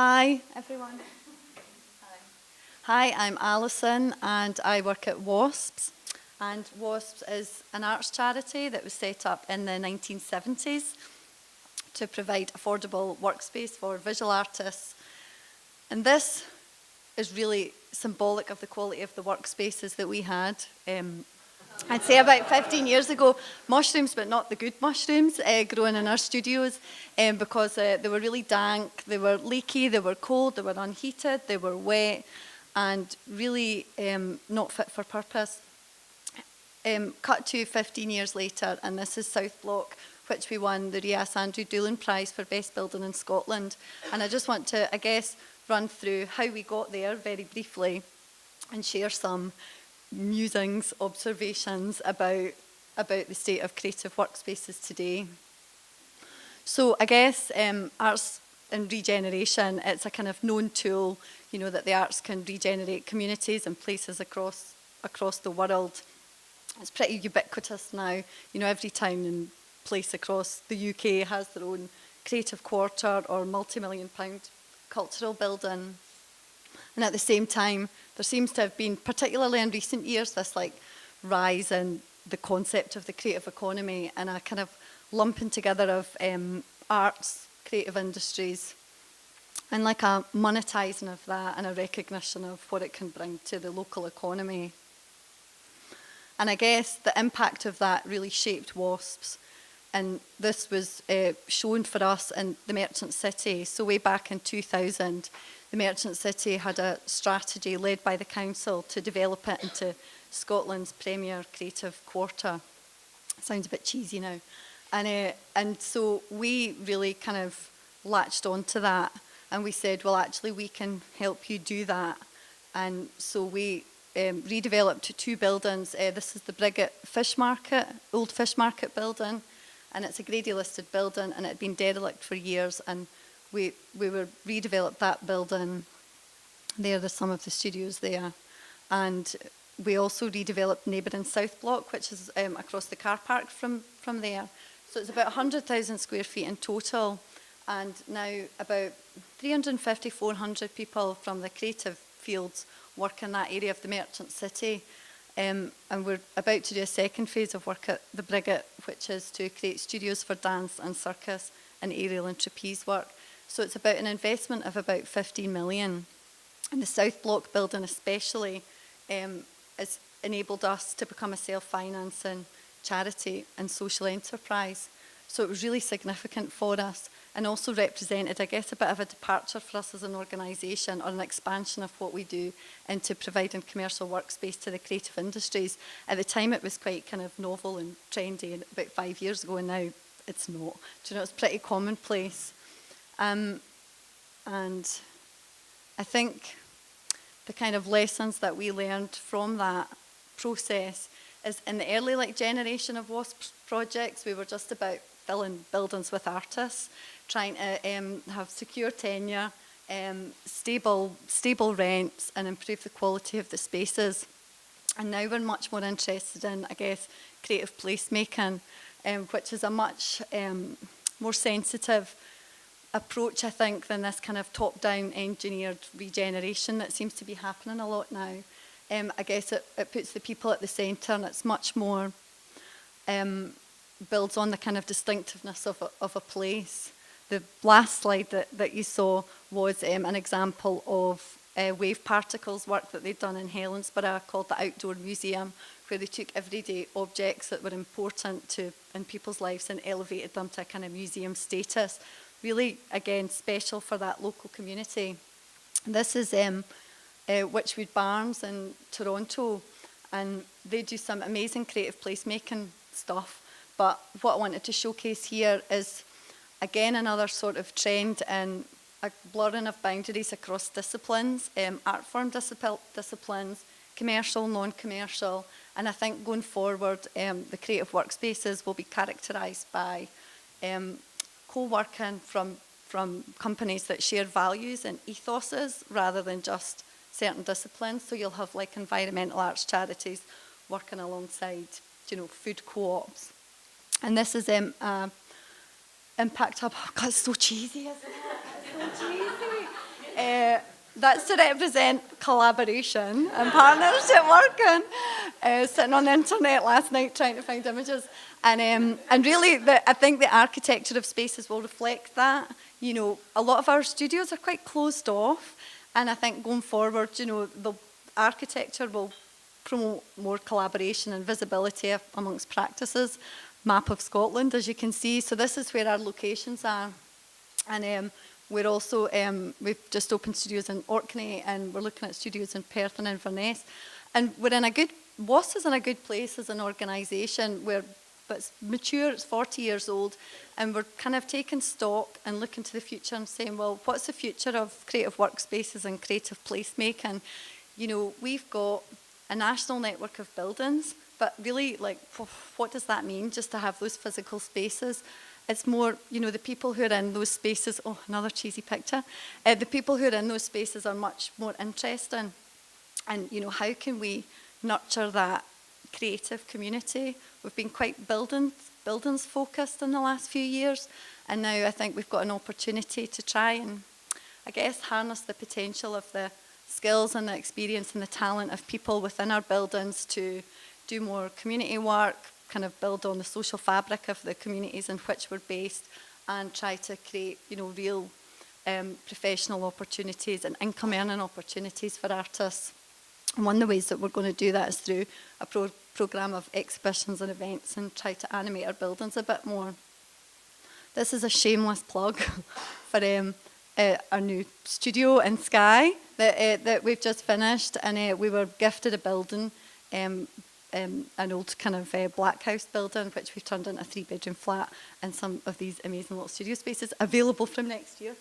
Hi, everyone. Hi, I'm Alison, and I work at WASPS. And WASPS is an arts charity that was set up in the 1970s to provide affordable workspace for visual artists. And this is really symbolic of the quality of the workspaces that we had. I'd say about 15 years ago, mushrooms, but not the good mushrooms, growing in our studios because they were really dank, they were leaky, they were cold, they were unheated, they were wet, and really not fit for purpose. Cut to 15 years later, and this is South Block, which we won the Rias Andrew Doolan Prize for Best Building in Scotland. And I just want to, run through how we got there very briefly and share some musings, observations about the state of creative workspaces today. So arts and regeneration, it's a kind of known tool, that the arts can regenerate communities and places across the world. It's pretty ubiquitous now. Every town and place across the UK has their own creative quarter or multi-million-pound cultural building. And at the same time, there seems to have been, particularly in recent years, this rise in the concept of the creative economy and a kind of lumping together of arts, creative industries, and a monetising of that and a recognition of what it can bring to the local economy. And I guess the impact of that really shaped WASPS. And this was shown for us in the Merchant City. So way back in 2000, the Merchant City had a strategy led by the council to develop it into Scotland's premier creative quarter. Sounds a bit cheesy now. And so we really kind of latched onto that. And we said, well, actually, we can help you do that. And so we redeveloped two buildings. This is the Briggate Fish Market, old fish market building. And it's a Grady listed building, and it had been derelict for years. And we redeveloped that building. There's some of the studios there. And we also redeveloped neighbouring South Block, which is across the car park from there. So it's about 100,000 square feet in total. And now about 350, 400 people from the creative fields work in that area of the Merchant City. And we're about to do a second phase of work at the Briggate, which is to create studios for dance and circus and aerial and trapeze work. So it's about an investment of about 15 million. And the South Block building especially has enabled us to become a self-financing charity and social enterprise. So it was really significant for us and also represented, a bit of a departure for us as an organisation or an expansion of what we do into providing commercial workspace to the creative industries. At the time it was quite kind of novel and trendy, and about 5 years ago, and now it's not. It's pretty commonplace. And I think the kind of lessons that we learned from that process is in the early generation of WASP projects, we were just about filling buildings with artists, trying to have secure tenure, stable rents, and improve the quality of the spaces. And now we're much more interested in, creative placemaking, which is a much more sensitive approach, I think, than this kind of top-down engineered regeneration that seems to be happening a lot now. It puts the people at the centre, and it's much more builds on the kind of distinctiveness of a place. The last slide that you saw was an example of wave particles work that they'd done in Helensburgh called the Outdoor Museum, where they took everyday objects that were important in people's lives and elevated them to a kind of museum status. Really, again, special for that local community. This is Witchwood Barns in Toronto, and they do some amazing creative placemaking stuff. But what I wanted to showcase here is, again, another sort of trend in a blurring of boundaries across disciplines, art form disciplines, commercial, non-commercial. And I think going forward, the creative workspaces will be characterised by co-working from companies that share values and ethoses rather than just certain disciplines. So you'll have environmental arts charities working alongside, food co-ops. And this is Impact Hub. Oh God, it's so cheesy, isn't it? It's so cheesy. That's to represent collaboration and partnership working. Sitting on the internet last night trying to find images. And really, I think the architecture of spaces will reflect that. You know, a lot of our studios are quite closed off, and I think going forward, you know, the architecture will promote more collaboration and visibility amongst practices. Map of Scotland, as you can see. So this is where our locations are. And we're also, we've just opened studios in Orkney, and we're looking at studios in Perth and Inverness. And we're in a good, WAS is in a good place as an organisation, but it's mature, it's 40 years old, and we're kind of taking stock and looking to the future and saying, well, what's the future of creative workspaces and creative placemaking? You know, we've got a national network of buildings, but really, like, what does that mean, just to have those physical spaces? It's more, you know, the people who are in those spaces, oh, another cheesy picture. The people who are in those spaces are much more interesting. And, you know, how can we nurture that creative community? We've been quite buildings focused in the last few years. And now I think we've got an opportunity to try and, I guess, harness the potential of the skills and the experience and the talent of people within our buildings to do more community work, kind of build on the social fabric of the communities in which we're based, and try to create, you know, real professional opportunities and income earning opportunities for artists. And one of the ways that we're going to do that is through a programme of exhibitions and events, and try to animate our buildings a bit more. This is a shameless plug for our new studio in Skye that we've just finished, and we were gifted a building, an old kind of black house building, which we've turned into a 3-bedroom flat, and some of these amazing little studio spaces available from next year.